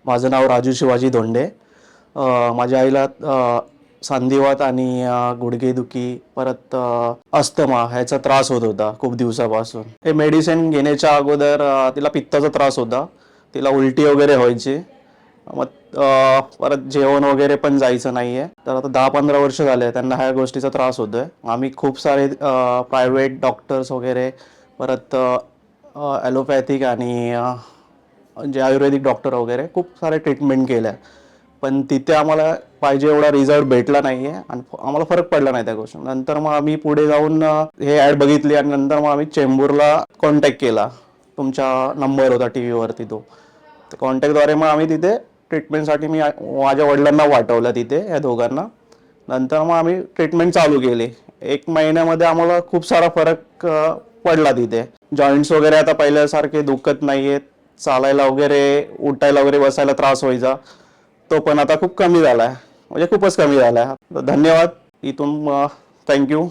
माझं नाव राजू शिवाजी धोंडे. माझ्या आईला सांधिवात आणि गुडघेदुखी परत अस्थमा ह्याचा त्रास होत होता खूप दिवसापासून. हे मेडिसिन घेण्याच्या अगोदर तिला पित्ताचा त्रास होता, तिला उलटी वगैरे व्हायची. मग परत जेवण वगैरे पण जायचं नाही आहे. तर आता 10-15 वर्ष झाले त्यांना ह्या गोष्टीचा त्रास होतो आहे. आम्ही खूप सारे प्रायव्हेट डॉक्टर्स वगैरे परत ॲलोपॅथिक आणि जे आयुर्वेदिक डॉक्टर वगैरे खूप सारे ट्रीटमेंट केल्या, पण तिथे आम्हाला पाहिजे एवढा रिझल्ट भेटला नाही आहे आणि आम्हाला फरक पडला नाही त्या गोष्टी. नंतर मग आम्ही पुढे जाऊन हे ॲड बघितली आणि नंतर मग आम्ही चेंबूरला कॉन्टॅक्ट केला. तुमचा नंबर होता टी व्हीवरती तो. तर कॉन्टॅक्टद्वारे मग आम्ही तिथे ट्रीटमेंटसाठी माझ्या वडिलांना पाठवलं तिथे, या दोघांना. नंतर मग आम्ही ट्रीटमेंट चालू केली. 1 महिन्यामध्ये आम्हाला खूप सारा फरक पडला तिथे. जॉईंट्स वगैरे आता पहिल्यासारखे दुखत नाही आहेत. चालायला वगैरे, उठायला वगैरे, बसायला त्रास व्हायचा, तो पण आता खूप कमी झाला आहे. म्हणजे खूपच कमी झाला आहे. धन्यवाद. इथून थँक्यू.